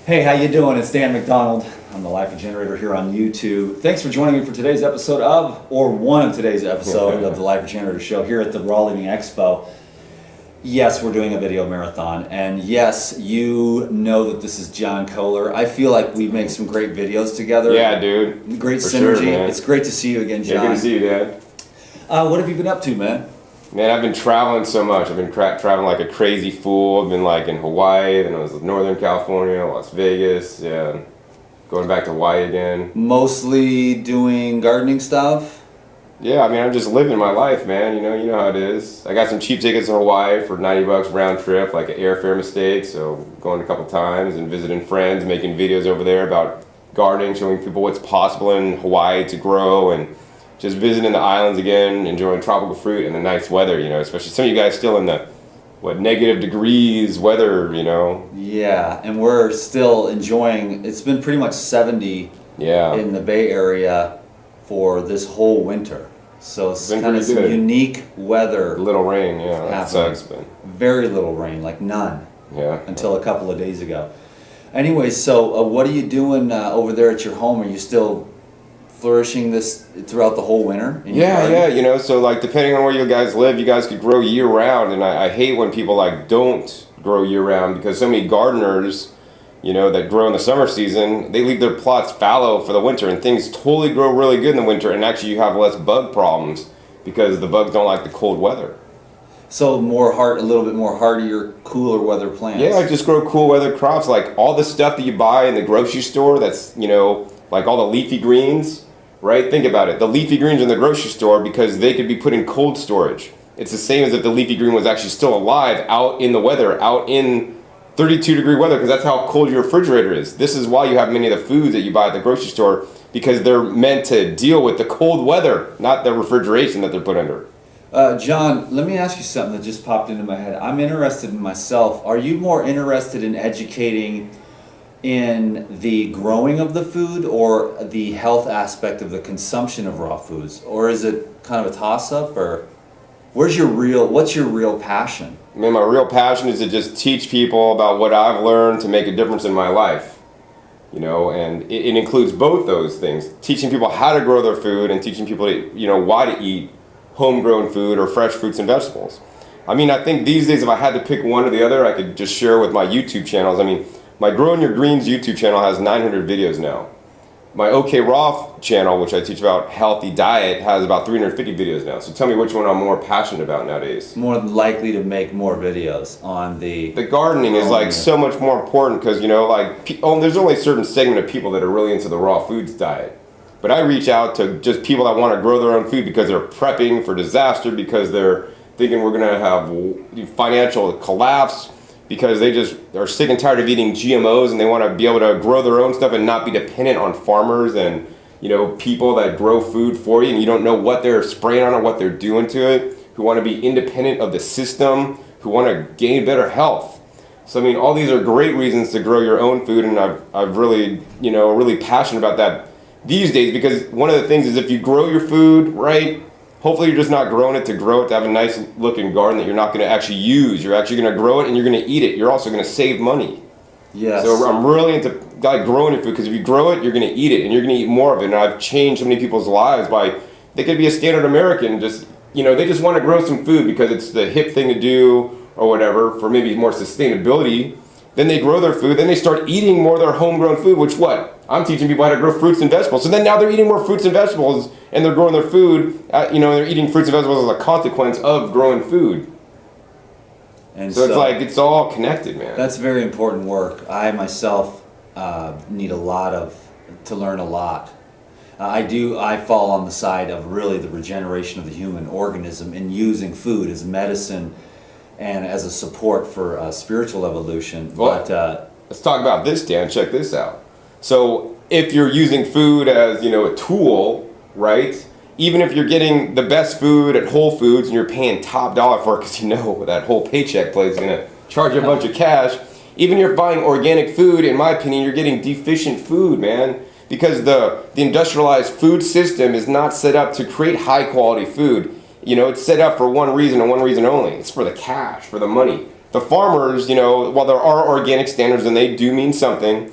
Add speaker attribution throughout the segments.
Speaker 1: Hey, how you doing? It's Dan McDonald. I'm the Life Regenerator here on YouTube. Thanks for joining me for today's episode one of today's episode of the Life Regenerator Show here at the Raw Living Expo. Yes, we're doing a video marathon, and yes, you know that this is John Kohler. I feel like we make some great videos together.
Speaker 2: Yeah, dude.
Speaker 1: Great
Speaker 2: for
Speaker 1: synergy.
Speaker 2: Sure, man.
Speaker 1: It's great to see you again, John.
Speaker 2: Yeah, good to see you, Dad.
Speaker 1: What have you been up to, man?
Speaker 2: Man, I've been traveling so much. I've been traveling like a crazy fool. I've been like in Hawaii, then I was in Northern California, Las Vegas, yeah. Going back to Hawaii again.
Speaker 1: Mostly doing gardening stuff?
Speaker 2: Yeah, I mean, I'm just living my life, man. You know how it is. I got some cheap tickets to Hawaii for $90 round trip, like an airfare mistake. So going a couple times and visiting friends, making videos over there about gardening, showing people what's possible in Hawaii to grow, and just visiting the islands again, enjoying tropical fruit and the nice weather, especially some of you guys still in the, negative degrees weather,
Speaker 1: Yeah, and we're still enjoying, it's been pretty much 70 in the Bay Area for this whole winter. So it's kind of some unique weather.
Speaker 2: Little rain, yeah, that sucks, but
Speaker 1: very little rain, like none.
Speaker 2: Yeah.
Speaker 1: Until a couple of days ago. Anyway, so what are you doing over there at your home? Are you still flourishing this throughout the whole winter?
Speaker 2: Yeah, so like depending on where you guys live, you guys could grow year round, and I hate when people like don't grow year round, because so many gardeners, that grow in the summer season, they leave their plots fallow for the winter, and things totally grow really good in the winter, and actually you have less bug problems because the bugs don't like the cold weather.
Speaker 1: So a little bit more hardier, cooler weather plants.
Speaker 2: Yeah, I just grow cool weather crops, like all the stuff that you buy in the grocery store that's, like all the leafy greens, right? Think about it. The leafy greens in the grocery store, because they could be put in cold storage. It's the same as if the leafy green was actually still alive out in the weather, out in 32-degree weather, because that's how cold your refrigerator is. This is why you have many of the foods that you buy at the grocery store, because they're meant to deal with the cold weather, not the refrigeration that they're put under.
Speaker 1: John, let me ask you something that just popped into my head. I'm interested in myself. Are you more interested in educating in the growing of the food or the health aspect of the consumption of raw foods? Or is it kind of a toss-up? Or what's your real passion?
Speaker 2: I mean, my real passion is to just teach people about what I've learned to make a difference in my life. And it includes both those things. Teaching people how to grow their food, and teaching people why to eat homegrown food or fresh fruits and vegetables. I mean, I think these days if I had to pick one or the other, I could just share with my YouTube channels. I mean, my Growing Your Greens YouTube channel has 900 videos now. My OK Raw channel, which I teach about healthy diet, has about 350 videos now. So tell me which one I'm more passionate about nowadays.
Speaker 1: More likely to make more videos on the
Speaker 2: gardening is like so much more important, because there's only a certain segment of people that are really into the raw foods diet. But I reach out to just people that want to grow their own food because they're prepping for disaster, because they're thinking we're going to have financial collapse, because they just are sick and tired of eating GMOs, and they want to be able to grow their own stuff and not be dependent on farmers and people that grow food for you, and you don't know what they're spraying on or what they're doing to it, who want to be independent of the system, who want to gain better health. So I mean, all these are great reasons to grow your own food, and I've really really passionate about that these days, because one of the things is if you grow your food right, hopefully you're just not growing it to grow it to have a nice looking garden that you're not going to actually use. You're actually going to grow it and you're going to eat it. You're also going to save money.
Speaker 1: Yes.
Speaker 2: So I'm really into growing your food, because if you grow it, you're going to eat it, and you're going to eat more of it. And I've changed so many people's lives by, they could be a standard American, just, they just want to grow some food because it's the hip thing to do or whatever, for maybe more sustainability. Then they grow their food, then they start eating more of their homegrown food, which I'm teaching people how to grow fruits and vegetables. So then now they're eating more fruits and vegetables, and they're growing their food, they're eating fruits and vegetables as a consequence of growing food. And so it's all connected, man.
Speaker 1: That's very important work. I myself need to learn a lot. I fall on the side of really the regeneration of the human organism, and using food as medicine and as a support for spiritual evolution.
Speaker 2: Well, let's talk about this, Dan. Check this out. So if you're using food as, a tool, right? Even if you're getting the best food at Whole Foods and you're paying top dollar for it, because that whole paycheck place is going to charge you a bunch of cash. Even if you're buying organic food, in my opinion, you're getting deficient food, man. Because the industrialized food system is not set up to create high quality food. It's set up for one reason and one reason only. It's for the cash, for the money. the farmers, while there are organic standards and they do mean something,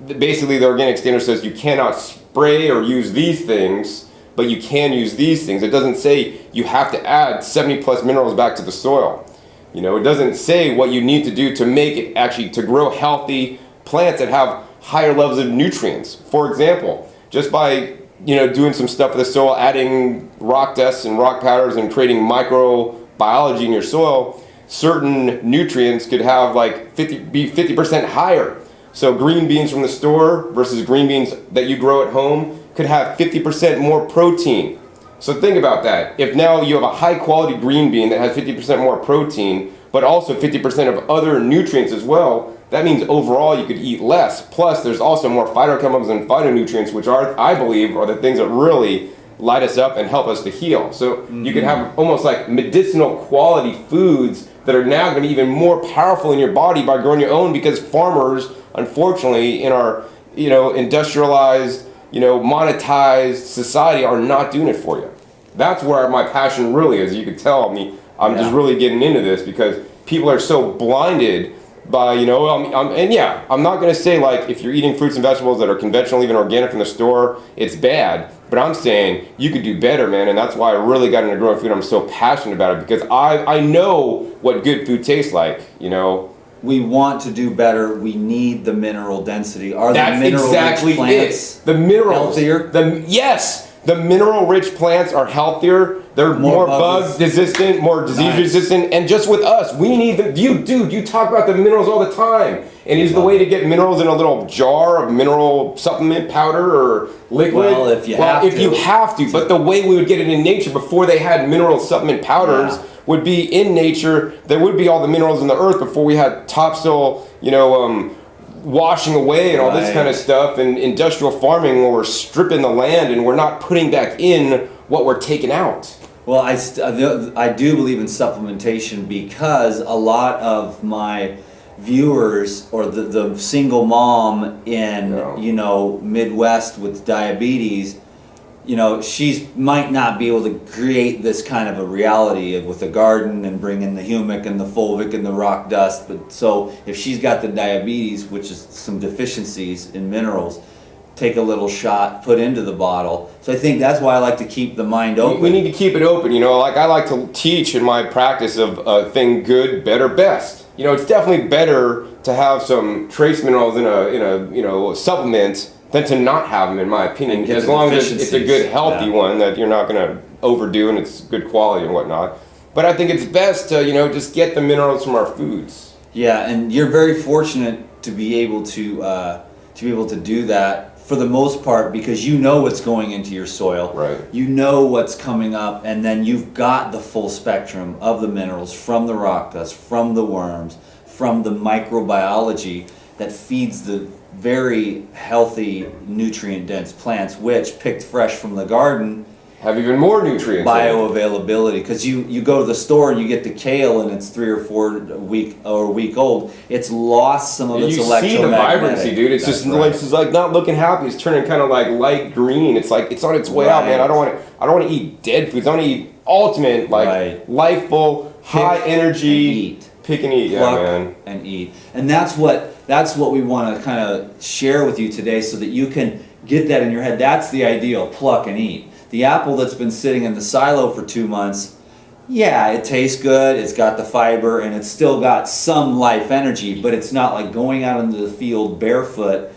Speaker 2: basically the organic standard says you cannot spray or use these things, but you can use these things. It doesn't say you have to add 70 plus minerals back to the soil. It doesn't say what you need to do to make it actually to grow healthy plants that have higher levels of nutrients. For example, just by doing some stuff with the soil, adding rock dust and rock powders and creating microbiology in your soil, certain nutrients could have be 50% higher. So green beans from the store versus green beans that you grow at home could have 50% more protein. So think about that. If now you have a high quality green bean that has 50% more protein, but also 50% of other nutrients as well, that means overall you could eat less. Plus there's also more phytochemicals and phytonutrients, which I believe are the things that really light us up and help us to heal. So you can have almost like medicinal quality foods that are now going to be even more powerful in your body by growing your own, because farmers, unfortunately, in our industrialized, monetized society are not doing it for you. That's where my passion really is. You could tell me I'm just really getting into this because people are so blinded by, I'm not going to say if you're eating fruits and vegetables that are conventional, even organic from the store, it's bad. But I'm saying you could do better, man. And that's why I really got into growing food. I'm so passionate about it because I know what good food tastes like,
Speaker 1: We want to do better. We need the mineral density. Are
Speaker 2: That's
Speaker 1: the mineral
Speaker 2: exactly
Speaker 1: rich plants
Speaker 2: it. The minerals.
Speaker 1: healthier?
Speaker 2: Yes. The mineral rich plants are healthier. They're more bug resistant, more disease resistant. And just with us, we need you talk about the minerals all the time. And is the way to get minerals in a little jar of mineral supplement powder or liquid?
Speaker 1: Well, if you have to.
Speaker 2: But the way we would get it in nature before they had mineral supplement powders would be in nature. There would be all the minerals in the earth before we had topsoil, washing away and all this kind of stuff, and industrial farming where we're stripping the land and we're not putting back in what we're taking out.
Speaker 1: Well, I do believe in supplementation because a lot of my viewers or the single mom in Midwest with diabetes, she might not be able to create this kind of a reality with the garden and bring in the humic and the fulvic and the rock dust. But so if she's got the diabetes, which is some deficiencies in minerals, take a little shot, put into the bottle. So I think that's why I like to keep the mind open.
Speaker 2: We need to keep it open. I like to teach in my practice of a thing good, better, best. It's definitely better to have some trace minerals in a supplement than to not have them, in my opinion, as long as it's a good, healthy one that you're not going to overdo and it's good quality and whatnot. But I think it's best to, just get the minerals from our foods.
Speaker 1: Yeah, and you're very fortunate to be able to do that for the most part because you know what's going into your soil.
Speaker 2: Right.
Speaker 1: You know what's coming up, and then you've got the full spectrum of the minerals from the rock dust, from the worms, from the microbiology that feeds the very healthy, nutrient-dense plants, which, picked fresh from the garden,
Speaker 2: have even more nutrients.
Speaker 1: Bioavailability, because you go to the store and you get the kale and it's 3 or 4 week old. It's lost some of its electromagnetic.
Speaker 2: You see the vibrancy, dude. It's it's like not looking happy. It's turning kind of like light green. It's like it's on its way out, man. I don't want to eat dead foods. I want to eat ultimate, lifeful, high energy. Pick and eat,
Speaker 1: pluck
Speaker 2: man.
Speaker 1: And eat. And that's what we want to kind of share with you today so that you can get that in your head. That's the ideal, pluck and eat. The apple that's been sitting in the silo for 2 months, it tastes good, it's got the fiber, and it's still got some life energy, but it's not like going out into the field barefoot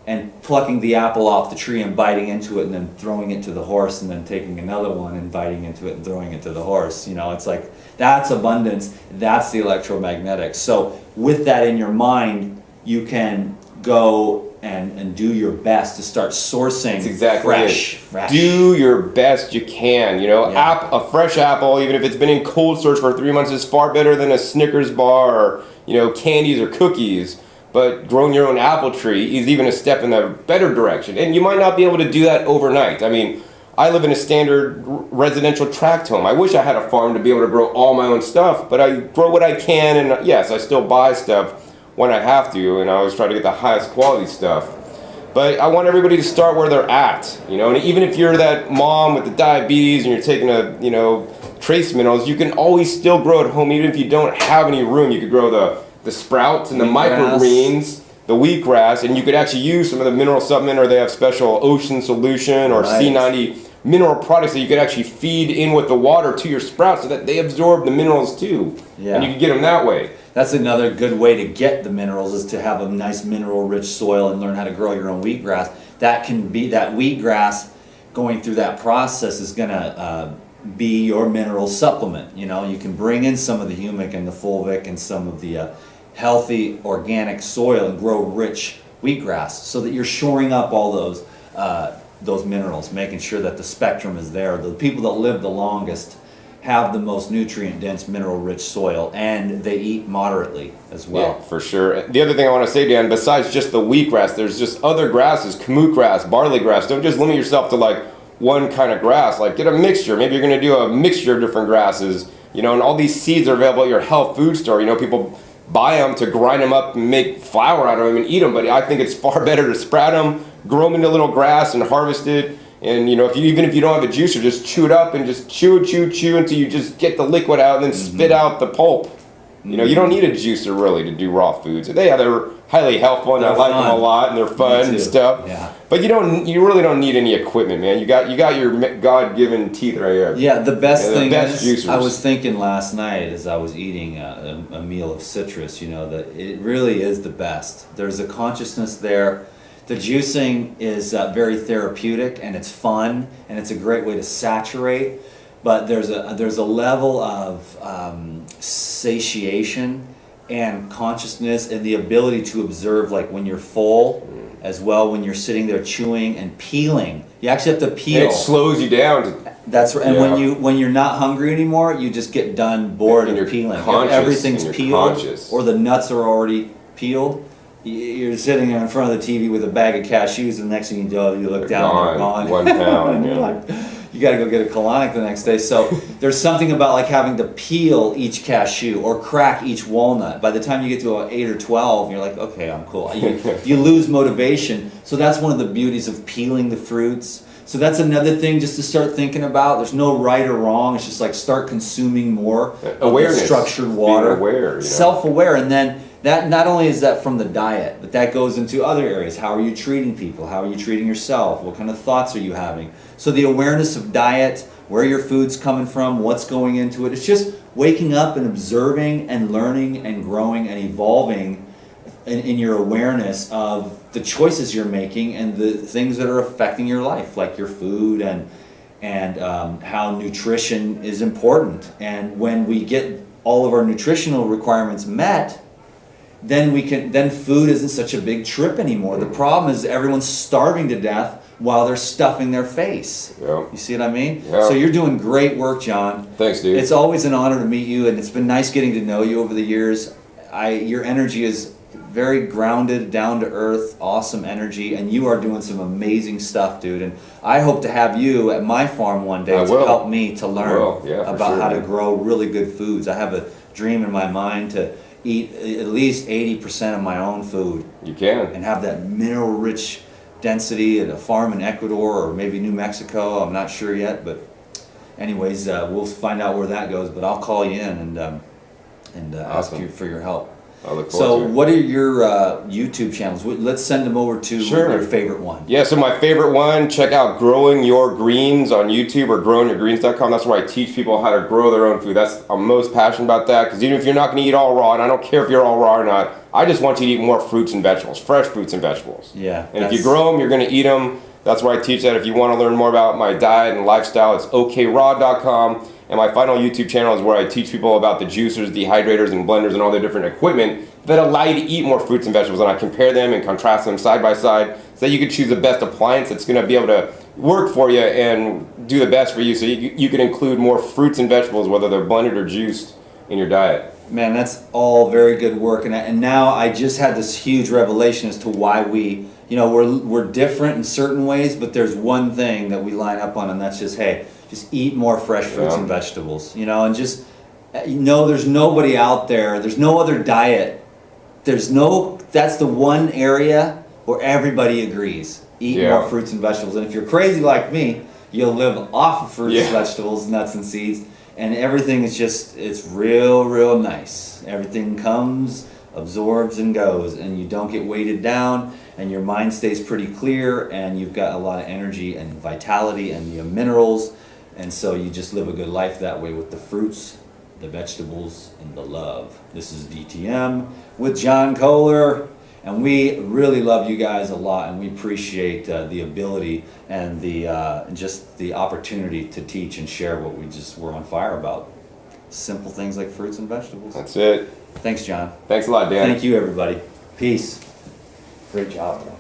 Speaker 1: and plucking the apple off the tree and biting into it and then throwing it to the horse and then taking another one and biting into it and throwing it to the horse. It's like that's abundance, that's the electromagnetic. So with that in your mind, you can go and do your best to start sourcing fresh.
Speaker 2: Do your best you can. A fresh apple, even if it's been in cold storage for 3 months, is far better than a Snickers bar or candies or cookies. But growing your own apple tree is even a step in the better direction. And you might not be able to do that overnight. I mean, I live in a standard residential tract home. I wish I had a farm to be able to grow all my own stuff, but I grow what I can, and yes, I still buy stuff when I have to, and I always try to get the highest quality stuff. But I want everybody to start where they're at, and even if you're that mom with the diabetes and you're taking a, trace minerals, you can always still grow at home, even if you don't have any room. You could grow the sprouts and the microgreens, the wheatgrass, and you could actually use some of the mineral supplement, or they have special ocean solution or C90 mineral products that you could actually feed in with the water to your sprouts so that they absorb the minerals too.
Speaker 1: Yeah.
Speaker 2: And you can get them that way.
Speaker 1: That's another good way to get the minerals, is to have a nice mineral-rich soil and learn how to grow your own wheatgrass. That can be, that wheatgrass going through that process is gonna be your mineral supplement. You know, you can bring in some of the humic and the fulvic and some of the healthy organic soil and grow rich wheatgrass, so that you're shoring up all those minerals, making sure that the spectrum is there. The people that live the longest have the most nutrient-dense, mineral-rich soil, and they eat moderately as well.
Speaker 2: Yeah, for sure. The other thing I want to say, Dan, besides just the wheatgrass, there's just other grasses, kamut grass, barley grass. Don't just limit yourself to like one kind of grass. Like, get a mixture. Maybe you're going to do a mixture of different grasses, you know, and all these seeds are available at your health food store. You know, people buy them to grind them up and make flour out of them and eat them, but I think it's far better to sprout them, grow them into little grass and harvest it. And you know, even if you don't have a juicer, just chew it up and just chew until you just get the liquid out, and then spit out the pulp. You know, you don't need a juicer really to do raw foods. They're highly helpful, and I like them a lot, and they're fun and stuff.
Speaker 1: Yeah.
Speaker 2: But you really don't need any equipment, man. You got your God-given teeth right here.
Speaker 1: Yeah, the best thing
Speaker 2: best
Speaker 1: is,
Speaker 2: juicers.
Speaker 1: I was thinking last night as I was eating a meal of citrus, you know, that it really is the best. There's a consciousness there. The juicing is very therapeutic, and it's fun, and it's a great way to saturate. But there's a level of satiation and consciousness, and the ability to observe, like when you're full, as well when you're sitting there chewing and peeling. You actually have to peel.
Speaker 2: And it slows you down.
Speaker 1: That's right. And when you're not hungry anymore, you just get done bored of peeling. Everything's peeled, or the nuts are already peeled. You're sitting in front of the TV with a bag of cashews, and the next thing you do, you look down, they're gone.
Speaker 2: 1 pound.
Speaker 1: And you're like, you got to go get a colonic the next day. So there's something about like having to peel each cashew or crack each walnut. By the time you get to about 8 or 12, you're like, okay, I'm cool. You lose motivation. So that's one of the beauties of peeling the fruits. So that's another thing just to start thinking about. There's no right or wrong. It's just like start consuming more
Speaker 2: awareness,
Speaker 1: of structured water.
Speaker 2: being aware, you know?
Speaker 1: Self-aware, and then that not only is that from the diet, but that goes into other areas. How are you treating people? How are you treating yourself? What kind of thoughts are you having? So the awareness of diet, where your food's coming from, what's going into it. It's just waking up and observing and learning and growing and evolving in your awareness of the choices you're making and the things that are affecting your life, like your food and how nutrition is important. And when we get all of our nutritional requirements met, then food isn't such a big trip anymore. The problem is everyone's starving to death while they're stuffing their face.
Speaker 2: Yeah.
Speaker 1: You see what I mean?
Speaker 2: Yeah.
Speaker 1: So you're doing great work, John.
Speaker 2: Thanks, dude.
Speaker 1: It's always an honor to meet you, and it's been nice getting to know you over the years. Your energy is very grounded, down to earth, awesome energy, and you are doing some amazing stuff, dude. And I hope to have you at my farm one day to help me to learn about how to grow really good foods. I have a dream in my mind to eat at least 80% of my own food.
Speaker 2: You can.
Speaker 1: And have that mineral-rich density at a farm in Ecuador or maybe New Mexico. I'm not sure yet, but anyways, we'll find out where that goes. But I'll call you in and ask you for your help.
Speaker 2: I look forward
Speaker 1: So
Speaker 2: to it.
Speaker 1: what are your YouTube channels? Let's send them over to your favorite one.
Speaker 2: Yeah, so my favorite one, check out Growing Your Greens on YouTube or growingyourgreens.com. That's where I teach people how to grow their own food. I'm most passionate about that, because even if you're not going to eat all raw, and I don't care if you're all raw or not, I just want you to eat more fruits and vegetables, fresh fruits and vegetables.
Speaker 1: Yeah.
Speaker 2: And if you grow them, you're going to eat them. That's where I teach that. If you want to learn more about my diet and lifestyle, it's okraw.com. And my final YouTube channel is where I teach people about the juicers, dehydrators, and blenders, and all the different equipment that allow you to eat more fruits and vegetables. And I compare them and contrast them side by side so that you can choose the best appliance that's going to be able to work for you and do the best for you. So you can include more fruits and vegetables, whether they're blended or juiced, in your diet.
Speaker 1: Man, that's all very good work. And now I just had this huge revelation as to why we're different in certain ways, but there's one thing that we line up on, and that's just, hey, just eat more fresh fruits and vegetables, and just there's nobody out there, there's no other diet, that's the one area where everybody agrees. Eat more fruits and vegetables. And if you're crazy like me, you'll live off of fruits and vegetables, nuts and seeds. and everything is just, it's real nice. Everything comes, absorbs, and goes, and you don't get weighted down, and your mind stays pretty clear, and you've got a lot of energy and vitality and the minerals, and so you just live a good life that way with the fruits, the vegetables, and the love. This is DTM with John Kohler, and we really love you guys a lot, and we appreciate the ability and the just the opportunity to teach and share what we just were on fire about. Simple things like fruits and vegetables.
Speaker 2: That's it.
Speaker 1: Thanks, John.
Speaker 2: Thanks a lot, Dan.
Speaker 1: Thank you, everybody. Peace. Great job, bro.